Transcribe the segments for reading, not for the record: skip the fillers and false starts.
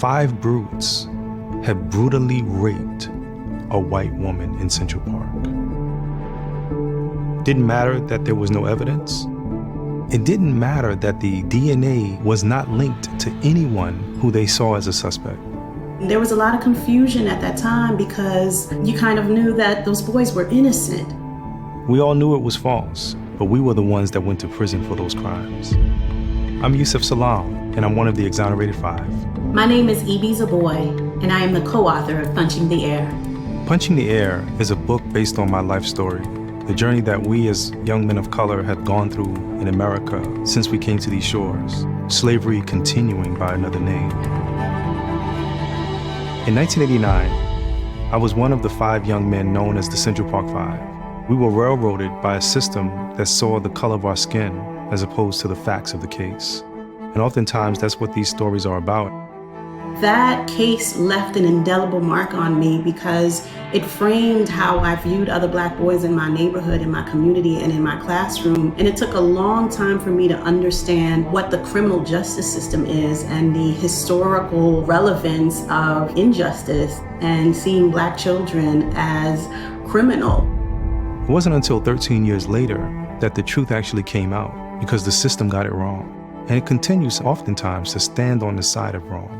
5 brutes had brutally raped a white woman in Central Park. Didn't matter that there was no evidence. It didn't matter that the DNA was not linked to anyone who they saw as a suspect. There was a lot of confusion at that time because you kind of knew that those boys were innocent. We all knew it was false, but we were the ones that went to prison for those crimes. I'm Yusef Salaam, and I'm one of the exonerated 5. My name is Ibi Zoboi, and I am the co-author of Punching the Air. Punching the Air is a book based on my life story, the journey that we as young men of color have gone through in America since we came to these shores, slavery continuing by another name. In 1989, I was one of the 5 young men known as the Central Park 5. We were railroaded by a system that saw the color of our skin as opposed to the facts of the case. And oftentimes that's what these stories are about. That case left an indelible mark on me because it framed how I viewed other Black boys in my neighborhood, in my community, and in my classroom. And it took a long time for me to understand what the criminal justice system is and the historical relevance of injustice and seeing Black children as criminal. It wasn't until 13 years later that the truth actually came out because the system got it wrong. And it continues oftentimes to stand on the side of wrong.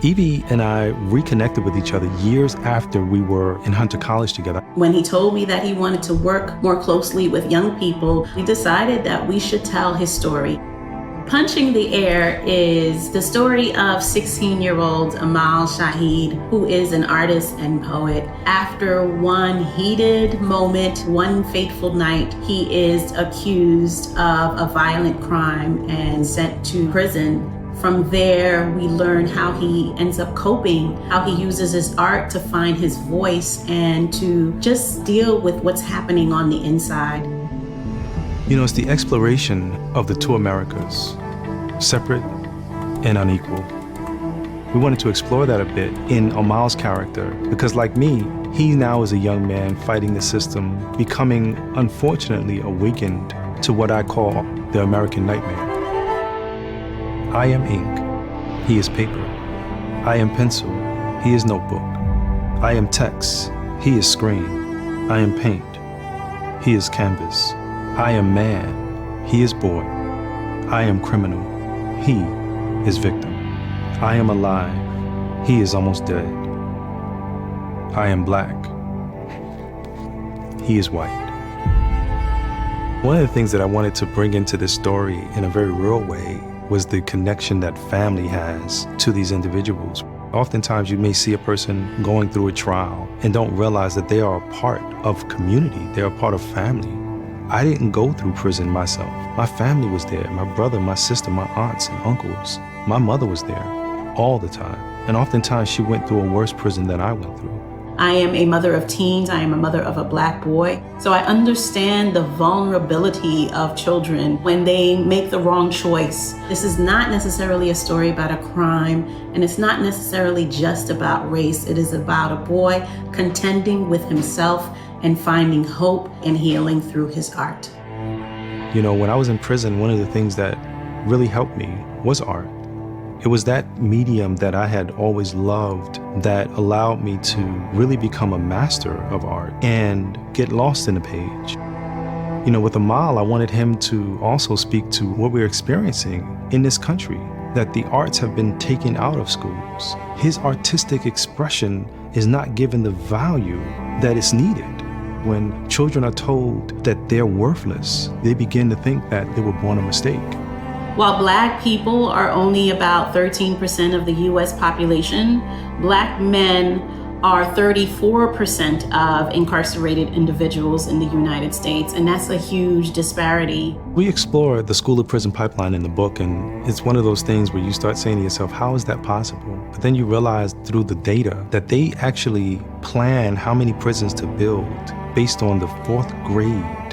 Evie and I reconnected with each other years after we were in Hunter College together. When he told me that he wanted to work more closely with young people, we decided that we should tell his story. Punching the Air is the story of 16-year-old Amal Shahid, who is an artist and poet. After one heated moment, one fateful night, he is accused of a violent crime and sent to prison. From there, we learn how he ends up coping, how he uses his art to find his voice and to just deal with what's happening on the inside. You know, it's the exploration of the 2 Americas, separate and unequal. We wanted to explore that a bit in Amal's character because, like me, he now is a young man fighting the system, becoming, unfortunately, awakened to what I call the American nightmare. I am ink, he is paper. I am pencil, he is notebook. I am text, he is screen. I am paint, he is canvas. I am man, he is boy. I am criminal, he is victim. I am alive, he is almost dead. I am Black, he is white. One of the things that I wanted to bring into this story in a very real way was the connection that family has to these individuals. Oftentimes you may see a person going through a trial and don't realize that they are a part of community, they are a part of family. I didn't go through prison myself. My family was there, my brother, my sister, my aunts and uncles. My mother was there all the time. And oftentimes she went through a worse prison than I went through. I am a mother of teens. I am a mother of a Black boy. So I understand the vulnerability of children when they make the wrong choice. This is not necessarily a story about a crime, and it's not necessarily just about race. It is about a boy contending with himself and finding hope and healing through his art. You know, when I was in prison, one of the things that really helped me was art. It was that medium that I had always loved that allowed me to really become a master of art and get lost in the page. You know, with Amal, I wanted him to also speak to what we're experiencing in this country, that the arts have been taken out of schools. His artistic expression is not given the value that is needed. When children are told that they're worthless, they begin to think that they were born a mistake. While Black people are only about 13% of the US population, Black men are 34% of incarcerated individuals in the United States, and that's a huge disparity. We explore the school to prison pipeline in the book, and it's one of those things where you start saying to yourself, how is that possible? But then you realize through the data that they actually plan how many prisons to build based on the 4th grade.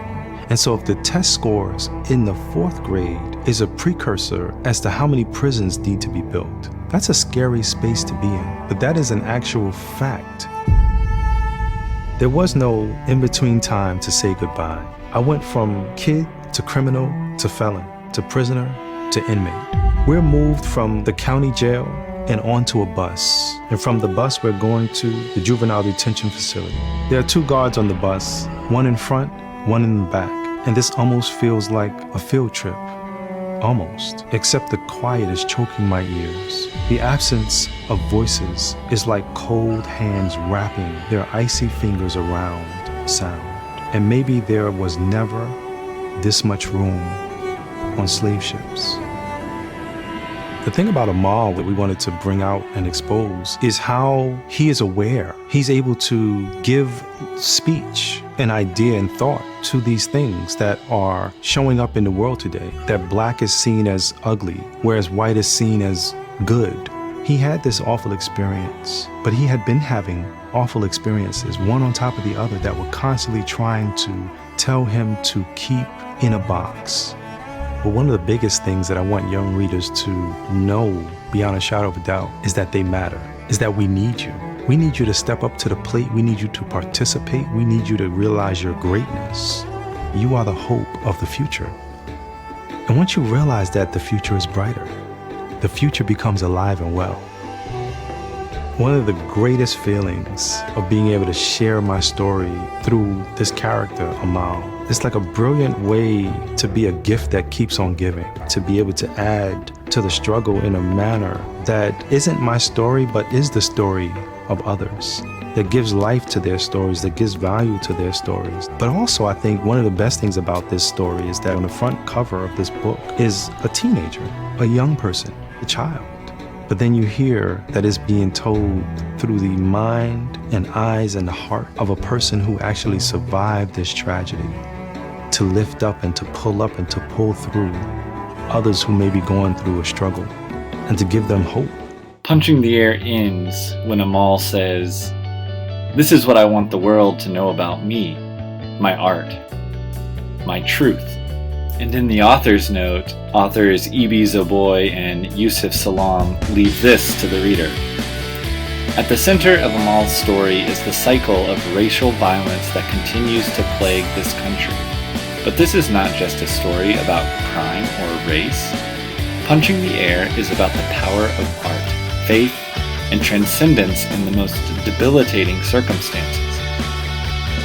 And so if the test scores in the 4th grade is a precursor as to how many prisons need to be built, that's a scary space to be in, but that is an actual fact. There was no in-between time to say goodbye. I went from kid to criminal to felon to prisoner to inmate. We're moved from the county jail and onto a bus. And from the bus, we're going to the juvenile detention facility. There are 2 guards on the bus, one in front, one in the back. And this almost feels like a field trip. Almost. Except the quiet is choking my ears. The absence of voices is like cold hands wrapping their icy fingers around sound. And maybe there was never this much room on slave ships. The thing about Amal that we wanted to bring out and expose is how he is aware. He's able to give speech and idea and thought to these things that are showing up in the world today. That black is seen as ugly, whereas white is seen as good. He had this awful experience, but he had been having awful experiences, one on top of the other, that were constantly trying to tell him to keep in a box. But one of the biggest things that I want young readers to know beyond a shadow of a doubt is that they matter, is that we need you. We need you to step up to the plate. We need you to participate. We need you to realize your greatness. You are the hope of the future. And once you realize that the future is brighter, the future becomes alive and well. One of the greatest feelings of being able to share my story through this character, Amal, it's like a brilliant way to be a gift that keeps on giving, to be able to add to the struggle in a manner that isn't my story, but is the story of others, that gives life to their stories, that gives value to their stories. But also, I think one of the best things about this story is that on the front cover of this book is a teenager, a young person, a child. But then you hear that it's being told through the mind and eyes and the heart of a person who actually survived this tragedy, to lift up and to pull up and to pull through others who may be going through a struggle and to give them hope. Punching the Air ends when Amal says, "This is what I want the world to know about me, my art, my truth." And in the author's note, authors Ibi Zoboi and Yusuf Salaam leave this to the reader. At the center of Amal's story is the cycle of racial violence that continues to plague this country. But this is not just a story about crime or race. Punching the Air is about the power of art, faith, and transcendence in the most debilitating circumstances.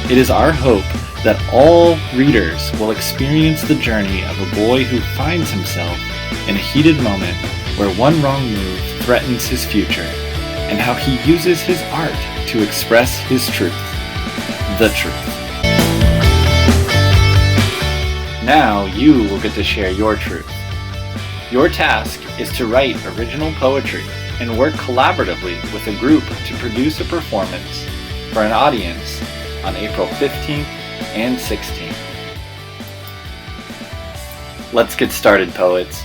It is our hope that all readers will experience the journey of a boy who finds himself in a heated moment where one wrong move threatens his future, and how he uses his art to express his truth, the truth. Now you will get to share your truth. Your task is to write original poetry and work collaboratively with a group to produce a performance for an audience on April 15th and 16th. Let's get started, poets.